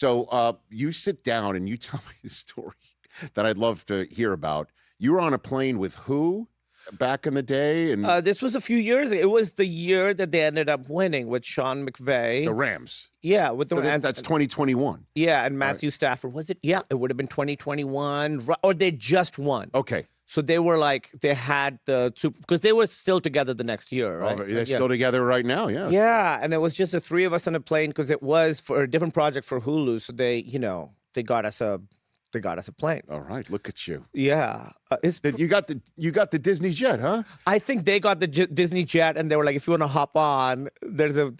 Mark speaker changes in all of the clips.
Speaker 1: So you sit down and you tell me the story that I'd love to hear about. You were on a plane with who back in the day? And
Speaker 2: this was a few years ago. It was the year that they ended up winning with Sean McVay.
Speaker 1: the Rams.
Speaker 2: Yeah, with the
Speaker 1: That's 2021.
Speaker 2: Yeah, and Matthew Stafford. Was it? Yeah, it would have been 2021, or they just won.
Speaker 1: Okay.
Speaker 2: So they were like, they had the Super, because they were still together the next year, right?
Speaker 1: Oh, they're still together right now, yeah.
Speaker 2: Yeah, and it was just the three of us on a plane because it was for a different project for Hulu. So they got us a plane.
Speaker 1: All right, look at you.
Speaker 2: Yeah,
Speaker 1: You got the Disney jet, huh?
Speaker 2: I think they got the Disney jet, and they were like, if you want to hop on, there's a.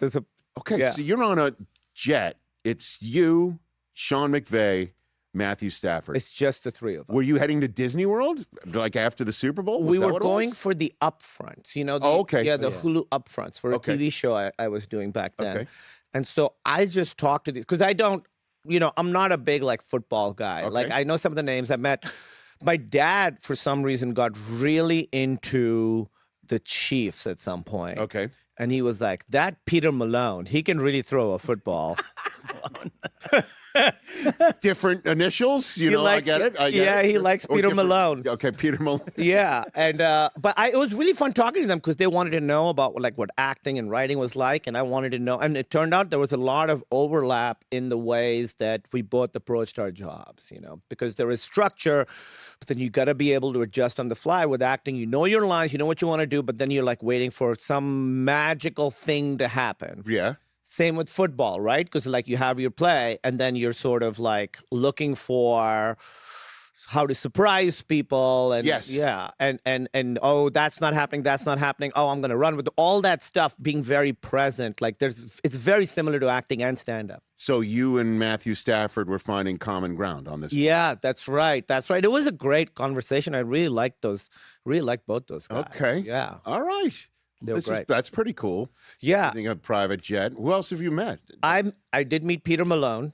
Speaker 1: Okay,
Speaker 2: Yeah.
Speaker 1: so you're on a jet. It's you, Sean McVay, Matthew Stafford.
Speaker 2: It's just the three of us.
Speaker 1: Were you heading to Disney World like after the Super Bowl?
Speaker 2: We were going for the upfronts, the Hulu upfronts for a TV show I was doing back then.
Speaker 1: Okay.
Speaker 2: And so I just talked to these, because I don't, I'm not a big football guy.
Speaker 1: Okay.
Speaker 2: Like I know some of the names I met. My dad, for some reason, got really into the Chiefs at some point.
Speaker 1: Okay.
Speaker 2: And he was like, that Peter Malone, he can really throw a football.
Speaker 1: Different initials, I get it.
Speaker 2: He likes
Speaker 1: Or
Speaker 2: Peter
Speaker 1: different-
Speaker 2: Malone.
Speaker 1: Okay, Peter Malone.
Speaker 2: Yeah, and but it was really fun talking to them because they wanted to know about what acting and writing was like, and I wanted to know. And it turned out there was a lot of overlap in the ways that we both approached our jobs. Because there is structure, but then you got to be able to adjust on the fly. With acting, you know your lines, you know what you want to do, but then you're waiting for some magical thing to happen.
Speaker 1: Yeah.
Speaker 2: Same with football, right? Because you have your play, and then you're sort of looking for how to surprise people, and
Speaker 1: Yes.
Speaker 2: yeah, and oh, that's not happening. Oh, I'm gonna run with all that stuff. Being very present, it's very similar to acting and stand-up.
Speaker 1: So you and Matthew Stafford were finding common ground on this.
Speaker 2: Yeah, that's right. It was a great conversation. I really liked both those guys.
Speaker 1: Okay.
Speaker 2: Yeah.
Speaker 1: All right.
Speaker 2: They were great.
Speaker 1: That's pretty cool.
Speaker 2: Yeah.
Speaker 1: Using a private jet. Who else have you met?
Speaker 2: I did meet Peter Malone.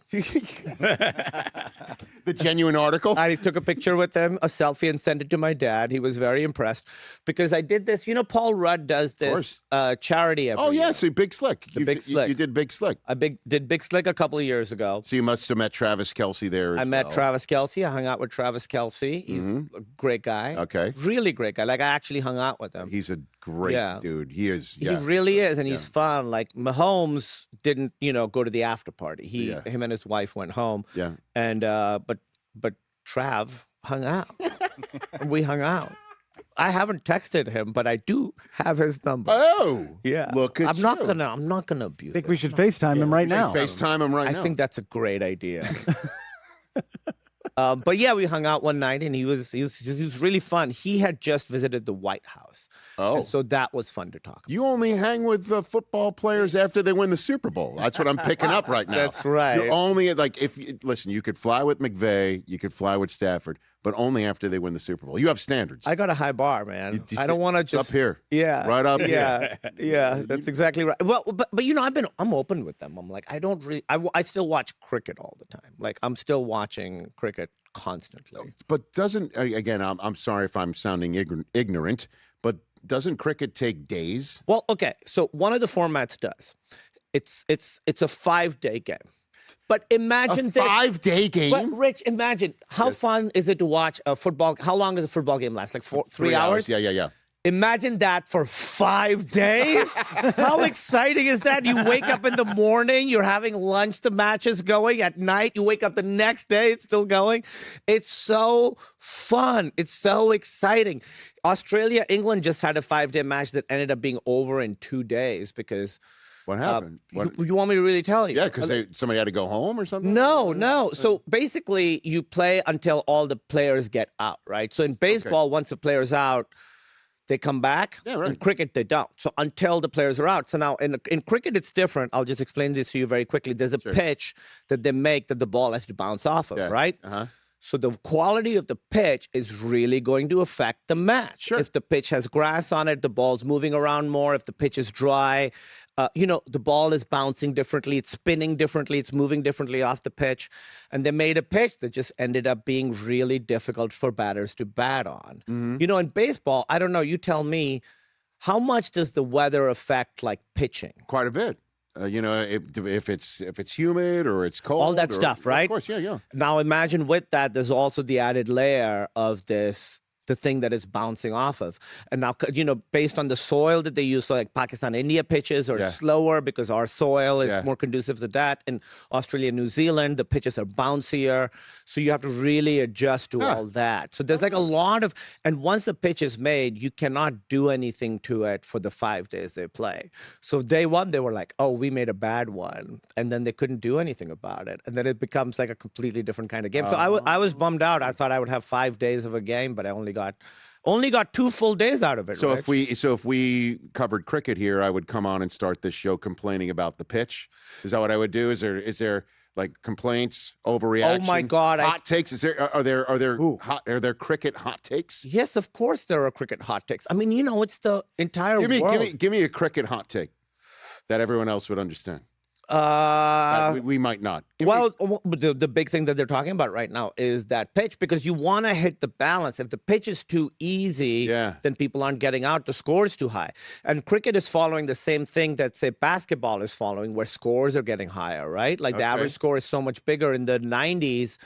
Speaker 1: The genuine article?
Speaker 2: I took a picture with him, a selfie, and sent it to my dad. He was very impressed because I did this. Paul Rudd does this charity every year.
Speaker 1: So Big Slick.
Speaker 2: Big Slick.
Speaker 1: You did Big Slick.
Speaker 2: I did Big Slick a couple of years ago.
Speaker 1: So you must have met Travis Kelce there as
Speaker 2: I met
Speaker 1: well.
Speaker 2: Travis Kelce. I hung out with Travis Kelce. He's a great guy.
Speaker 1: Okay.
Speaker 2: Really great guy. I actually hung out with him.
Speaker 1: He's a great dude. He is.
Speaker 2: He really is, and he's fun. Mahomes didn't, go to the after party. Him and his wife went home.
Speaker 1: Yeah.
Speaker 2: And but Trav hung out. We hung out. I haven't texted him, but I do have his number.
Speaker 1: Oh,
Speaker 2: yeah.
Speaker 1: Look at
Speaker 2: I'm not gonna abuse.
Speaker 3: I think we should FaceTime him right now.
Speaker 1: FaceTime him right now.
Speaker 2: I think that's a great idea. But yeah, we hung out one night, and he was really fun. He had just visited the White House.
Speaker 1: Oh,
Speaker 2: and so that was fun to talk about.
Speaker 1: You only hang with football players after they win the Super Bowl. That's what I'm picking up right now.
Speaker 2: That's right.
Speaker 1: You're only listen. You could fly with McVay, you could fly with Stafford, but only after they win the Super Bowl. You have standards.
Speaker 2: I got a high bar, man. I don't want to just
Speaker 1: up here.
Speaker 2: Yeah,
Speaker 1: right up
Speaker 2: here. Yeah, that's exactly right. Well, but I'm open with them. I'm like, I don't really. I still watch cricket all the time. I'm still watching cricket constantly.
Speaker 1: But doesn't I'm sorry if I'm sounding ignorant, but doesn't cricket take days?
Speaker 2: Well, okay. So one of the formats does. It's a 5-day game. But imagine
Speaker 1: a 5-day game.
Speaker 2: But Rich, imagine how fun is it to watch a football? How long does a football game last? 3 hours?
Speaker 1: Yeah.
Speaker 2: Imagine that for 5 days. How exciting is that? You wake up in the morning, you're having lunch, the match is going. At night, you wake up the next day, it's still going. It's so fun. It's so exciting. Australia, England just had a 5-day match that ended up being over in 2 days because...
Speaker 1: What happened?
Speaker 2: You want me to really tell you?
Speaker 1: Yeah, because somebody had to go home or something?
Speaker 2: No. So basically, you play until all the players get out, right? So in baseball, once the player's out, they come back.
Speaker 1: Yeah, right.
Speaker 2: In cricket, they don't. So until the players are out. So now in cricket, it's different. I'll just explain this to you very quickly. There's a pitch that they make that the ball has to bounce off of, right?
Speaker 1: Uh-huh.
Speaker 2: So the quality of the pitch is really going to affect the match.
Speaker 1: Sure.
Speaker 2: If the pitch has grass on it, the ball's moving around more. If the pitch is dry, the ball is bouncing differently. It's spinning differently. It's moving differently off the pitch. And they made a pitch that just ended up being really difficult for batters to bat on. Mm-hmm. In baseball, I don't know. You tell me, how much does the weather affect pitching?
Speaker 1: Quite a bit. if it's humid or it's cold,
Speaker 2: all that stuff, right?
Speaker 1: Of course, yeah.
Speaker 2: Now imagine with that, there's also the added layer of the thing that it's bouncing off of. And now, based on the soil that they use, so like Pakistan, India pitches are slower because our soil is more conducive to that. In Australia, New Zealand, the pitches are bouncier. So you have to really adjust to all that. So there's like a lot of, and once a pitch is made, you cannot do anything to it for the 5 days they play. So day one, they were like, oh, we made a bad one. And then they couldn't do anything about it. And then it becomes like a completely different kind of game. So I was bummed out. I thought I would have 5 days of a game, but I only got 2 full days out of it.
Speaker 1: So
Speaker 2: Rich.
Speaker 1: if we covered cricket here, I would come on and start this show complaining about the pitch. Is that what I would do? Is there like complaints, overreaction?
Speaker 2: Oh my God!
Speaker 1: Hot takes? Are there cricket hot takes?
Speaker 2: Yes, of course there are cricket hot takes. I mean, it's the entire world.
Speaker 1: Give me a cricket hot take that everyone else would understand. We might not.
Speaker 2: The big thing that they're talking about right now is that pitch, because you want to hit the balance. If the pitch is too easy, then people aren't getting out. The score is too high. And cricket is following the same thing that, say, basketball is following, where scores are getting higher, right? Like the average score is so much bigger. In the 90s,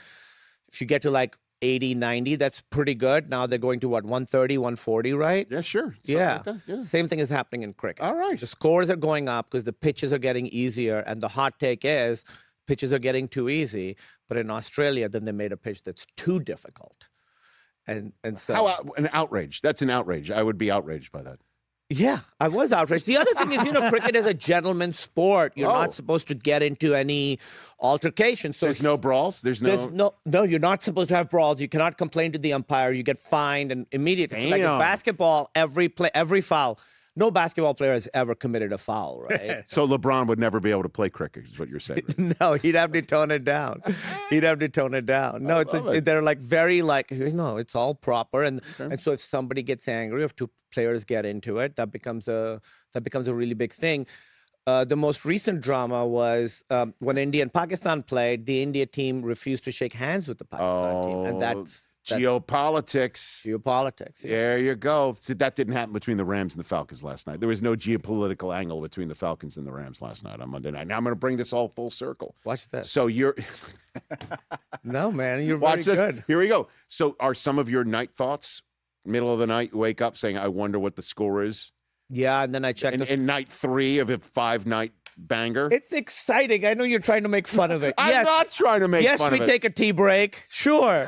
Speaker 2: if you get to like 80, 90, that's pretty good. Now they're going to 130, 140, right?
Speaker 1: Yeah, sure.
Speaker 2: Yeah.
Speaker 1: Like that, yeah.
Speaker 2: Same thing is happening in cricket.
Speaker 1: All right.
Speaker 2: The scores are going up because the pitches are getting easier. And the hot take is pitches are getting too easy. But in Australia, then they made a pitch that's too difficult. And so
Speaker 1: an outrage. That's an outrage. I would be outraged by that.
Speaker 2: Yeah, I was outraged. The other thing is, cricket is a gentleman's sport. You're not supposed to get into any altercation. So
Speaker 1: there's no brawls? There's no,
Speaker 2: you're not supposed to have brawls. You cannot complain to the umpire. You get fined and immediately.
Speaker 1: Damn.
Speaker 2: Like in basketball, every foul. No basketball player has ever committed a foul, right?
Speaker 1: So LeBron would never be able to play cricket, is what you're saying. Right?
Speaker 2: No, he'd have to tone it down. No, they're like very like, it's all proper. And so if somebody gets angry, if two players get into it, that becomes a really big thing. The most recent drama was when India and Pakistan played, the India team refused to shake hands with the Pakistan team. And that's
Speaker 1: geopolitics.
Speaker 2: Yeah.
Speaker 1: There you go. See, that didn't happen between the Rams and the Falcons last night. There was no geopolitical angle between the Falcons and the Rams last night on Monday night. Now I'm going to bring this all full circle.
Speaker 2: Watch this.
Speaker 1: So you're...
Speaker 2: No, man, you're
Speaker 1: Watch
Speaker 2: very
Speaker 1: this.
Speaker 2: good.
Speaker 1: Here we go. So are some of your night thoughts, middle of the night, you wake up saying, I wonder what the score is?
Speaker 2: Yeah, and then I checked.
Speaker 1: In night 3 of a 5-night banger?
Speaker 2: It's exciting. I know you're trying to make fun of it.
Speaker 1: I'm not trying to make fun of it.
Speaker 2: Yes, we take a tea break. Sure.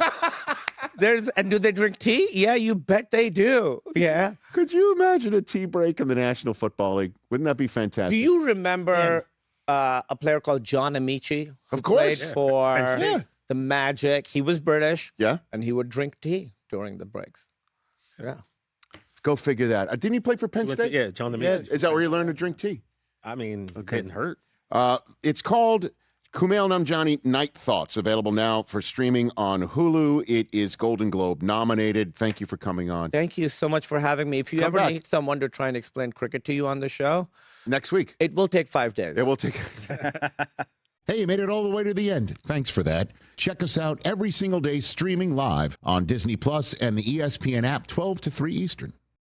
Speaker 2: And do they drink tea? Yeah, you bet they do. Yeah.
Speaker 1: Could you imagine a tea break in the National Football League? Wouldn't that be fantastic?
Speaker 2: Do you remember a player called John Amici?
Speaker 1: Of course.
Speaker 2: Played for the Magic. He was British.
Speaker 1: Yeah.
Speaker 2: And he would drink tea during the breaks. Yeah.
Speaker 1: Go figure that. Didn't he play for Penn State?
Speaker 4: John Amici.
Speaker 1: Is that where you learned to drink tea?
Speaker 4: I mean, it didn't hurt.
Speaker 1: It's called Kumail Nanjiani Night Thoughts, available now for streaming on Hulu. It is Golden Globe nominated. Thank you for coming on.
Speaker 2: Thank you so much for having me. If you ever need someone to try and explain cricket to you on the show.
Speaker 1: Next week.
Speaker 2: It will take 5 days.
Speaker 1: It will take... Hey, you made it all the way to the end. Thanks for that. Check us out every single day streaming live on Disney Plus and the ESPN app 12 to 3 Eastern.